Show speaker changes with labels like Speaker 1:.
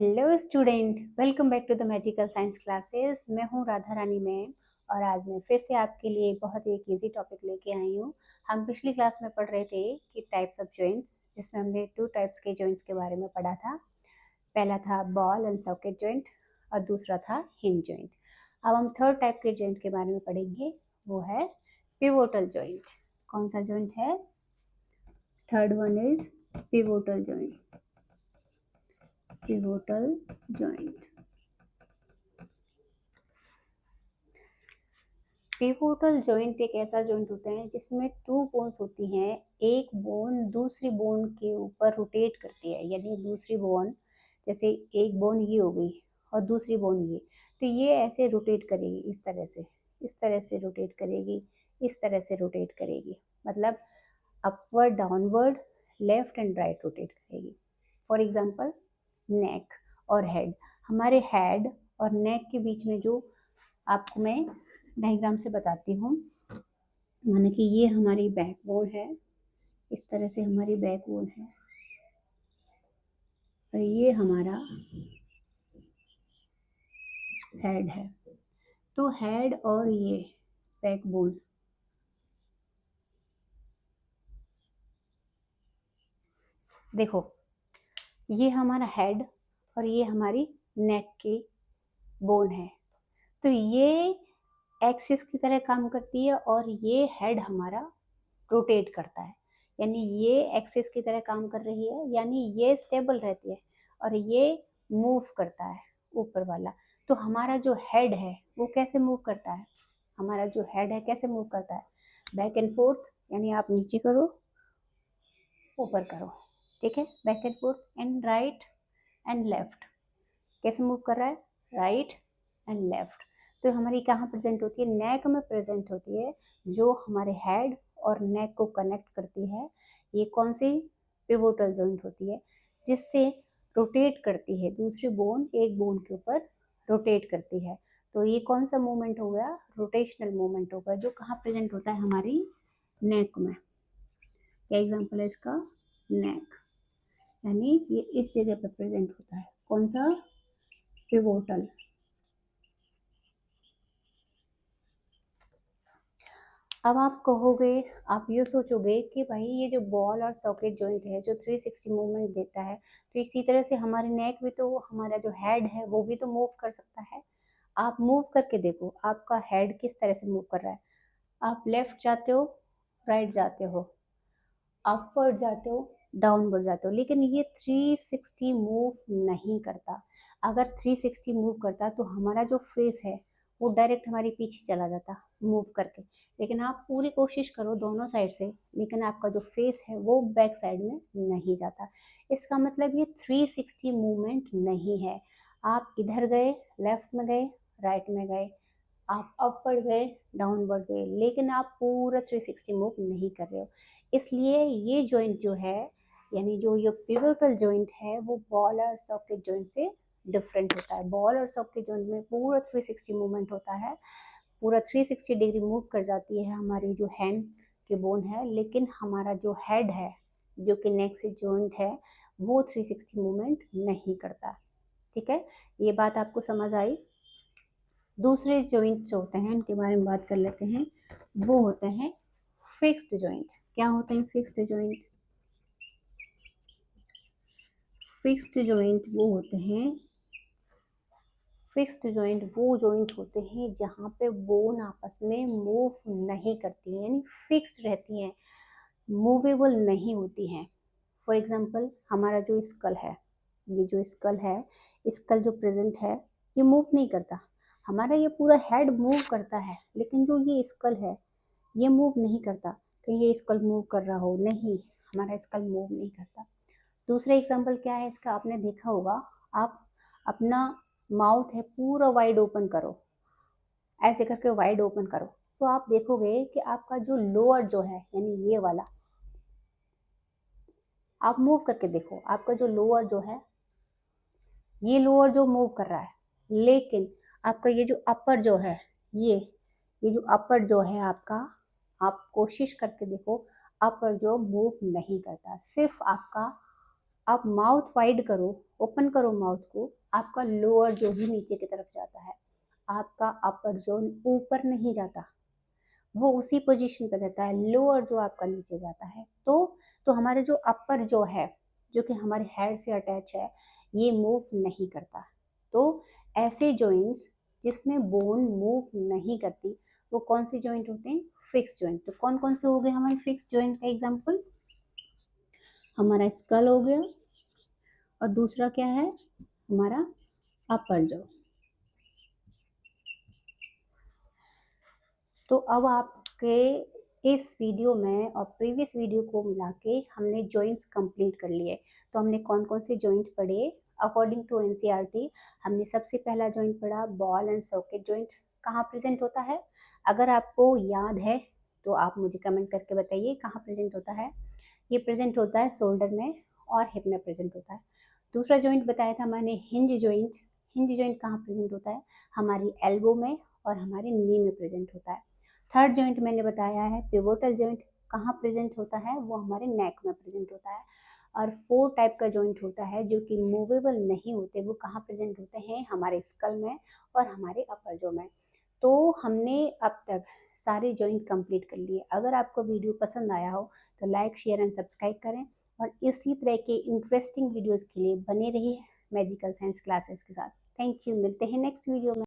Speaker 1: Hello student, welcome back to the magical science classes. मैं हूँ Radha Rani ma'am और आज मैं फिर से आपके लिए बहुत एक इजी टॉपिक लेके आई हूँ। हम पिछली क्लास में पढ़ रहे थे कि टाइप्स ऑफ जॉइंट्स, जिसमें हमने 2 टाइप्स के जॉइंट्स के बारे में पढ़ा था। पहला था बॉल एंड सॉकेट जॉइंट और दूसरा था हिंज जॉइंट। अब हम थर्ड टाइप के जॉइंट के बारे में पढ़ेंगे, वो है पिवोटल जॉइंट। कौन सा जॉइंट है? Third one is pivotal joint. Pivotal joint. Pivotal joint एक ऐसा जॉइंट होता है जिसमें 2 बोन्स होती हैं। एक बोन दूसरी बोन के ऊपर रोटेट करती है, यानी दूसरी बोन, जैसे एक बोन ये हो गई और दूसरी बोन ये, तो ये ऐसे रोटेट करेगी, इस तरह से, इस तरह से रोटेट करेगी, इस तरह से रोटेट करेगी, मतलब upward downward, left and right rotate करेगी। फॉर एग्जाम्पल नेक और हेड। हमारे हेड और नेक के बीच में जो, आपको मैं डायग्राम से बताती हूँ। माने कि ये हमारी बैकबोन है, इस तरह से हमारी बैकबोन है, और ये हमारा हेड है। तो हेड और ये बैकबोन, देखो ये हमारा हेड और ये हमारी नेक की बोन है। तो ये एक्सिस की तरह काम करती है और ये हेड हमारा रोटेट करता है, यानी ये एक्सिस की तरह काम कर रही है, यानी ये स्टेबल रहती है और ये मूव करता है ऊपर वाला। तो हमारा जो हेड है वो कैसे मूव करता है? हमारा जो हेड है कैसे मूव करता है? बैक एंड फोर्थ, यानी आप नीचे करो ऊपर करो, ठीक है, back and fourth and right and left. कैसे मूव कर रहा है? Right and left. तो हमारी कहाँ प्रेजेंट होती है? नेक में प्रेजेंट होती है, जो हमारे हेड और नेक को कनेक्ट करती है। ये कौन सी? पिवोटल जॉइंट होती है, जिससे रोटेट करती है दूसरी बोन, एक बोन के ऊपर रोटेट करती है। तो ये कौन सा मूवमेंट हो गया? रोटेशनल मूवमेंट होगा, जो कहाँ प्रेजेंट होता है? हमारी नेक में। क्या एग्जाम्पल है इसका? नेक, यानी ये इस जगह पर प्रेजेंट होता है। कौन सा? पिवोटल। अब आप कहोगे, आप ये सोचोगे कि भाई ये जो बॉल और सॉकेट जॉइंट है जो 360 मूवमेंट देता है, तो इसी तरह से हमारे नेक भी, तो हमारा जो हेड है वो भी तो मूव कर सकता है। आप मूव करके देखो, आपका हेड किस तरह से मूव कर रहा है। आप लेफ्ट जाते हो, राइट जाते हो, अपवर्ड जाते हो, डाउनवर्ड जाते हो, लेकिन ये 360 मूव नहीं करता। अगर 360 मूव करता तो हमारा जो फेस है वो डायरेक्ट हमारे पीछे चला जाता मूव करके। लेकिन आप पूरी कोशिश करो दोनों साइड से, लेकिन आपका जो फेस है वो बैक साइड में नहीं जाता। इसका मतलब ये 360 मूवमेंट नहीं है। आप इधर गए, लेफ्ट में गए, राइट में गए, आप अपवर्ड गए, डाउनवर्ड गए, लेकिन आप पूरा 360 मूव नहीं कर रहे हो। इसलिए ये जॉइंट जो है, यानी जो ये पिवोटल जॉइंट है, वो बॉल और सॉकेट जॉइंट से डिफरेंट होता है। बॉल और सॉकेट जॉइंट में पूरा 360 मूवमेंट होता है, पूरा 360 डिग्री मूव कर जाती है हमारी जो हैंड की बोन है, लेकिन हमारा जो हेड है, जो कि नेक से जॉइंट है, वो 360 मूवमेंट नहीं करता। ठीक है, ये बात आपको समझ आई? दूसरे जॉइंट जो होते हैं उनके बारे में बात कर लेते हैं। वो होते हैं फिक्स्ड जॉइंट। क्या होते हैं फिक्स्ड जॉइंट? फिक्स्ड जॉइंट वो होते हैं, फिक्स्ड जॉइंट वो जॉइंट होते हैं जहाँ पे बोन आपस में मूव नहीं करती हैं, यानी फिक्स्ड रहती हैं, मूवेबल नहीं होती हैं। फॉर एग्जांपल हमारा जो स्कल है, ये जो स्कल है, स्कल जो प्रेजेंट है, ये मूव नहीं करता। हमारा ये पूरा हेड मूव करता है, लेकिन जो ये स्कल है ये मूव नहीं करता। कहीं ये स्कल मूव कर रहा हो? नहीं, हमारा स्कल मूव नहीं करता। दूसरा एग्जांपल क्या है इसका? आपने देखा होगा, आप अपना माउथ है पूरा वाइड ओपन करो, ऐसे करके वाइड ओपन करो, तो आप देखोगे कि आपका जो लोअर जो है, यानी ये वाला, आप मूव करके देखो, आपका जो लोअर जो है, ये लोअर जो मूव कर रहा है, लेकिन आपका ये जो अपर जो है, ये जो अपर जो है आपका, आप कोशिश करके देखो, अपर जो मूव नहीं करता, सिर्फ आपका आप माउथ वाइड करो, ओपन करो माउथ को, आपका लोअर जो ही नीचे की तरफ जाता है, आपका अपर जोन ऊपर नहीं जाता, वो उसी पोजीशन पे रहता है, लोअर जो आपका नीचे जाता है। तो हमारे जो अपर जो है, जो कि हमारे हेड से अटैच है, ये मूव नहीं करता। तो ऐसे जॉइंट्स जिसमें बोन मूव नहीं करती, वो कौन से जॉइंट होते हैं? Fix joint. तो कौन कौन से हो गए हमारे फिक्स जॉइंट का एग्जाम्पल? हमारा स्कल हो गया, और दूसरा क्या है? हमारा अपर जॉ। तो अब आपके इस वीडियो में और प्रीवियस वीडियो को मिला के हमने जॉइंट्स कंप्लीट कर लिए। तो हमने कौन कौन से जॉइंट पढ़े अकॉर्डिंग टू एनसीईआरटी? हमने सबसे पहला जॉइंट पढ़ा बॉल एंड सॉकेट जॉइंट। कहाँ प्रेजेंट होता है? अगर आपको याद है तो आप मुझे कमेंट करके बताइए कहाँ प्रेजेंट होता है। ये प्रेजेंट होता है शोल्डर में और हिप में प्रेजेंट होता है। दूसरा जॉइंट बताया था मैंने हिंज जॉइंट। हिंज जॉइंट कहाँ प्रेजेंट होता है? हमारी एल्बो में और हमारे नी में प्रेजेंट होता है। थर्ड जॉइंट मैंने बताया है पिवोटल जॉइंट। कहाँ प्रेजेंट होता है? वो हमारे नेक में प्रेजेंट होता है। और फोर टाइप का जॉइंट होता है जो कि मूवेबल नहीं होते, वो कहाँ प्रेजेंट होते हैं? हमारे स्कल में और हमारे अपर जो में। तो हमने अब तक सारे जॉइंट कंप्लीट कर लिए। अगर आपको वीडियो पसंद आया हो तो लाइक शेयर एंड सब्सक्राइब करें, और इसी तरह के इंटरेस्टिंग वीडियोस के लिए बने रहिए मेडिकल साइंस क्लासेस के साथ। थैंक यू, मिलते हैं नेक्स्ट वीडियो में।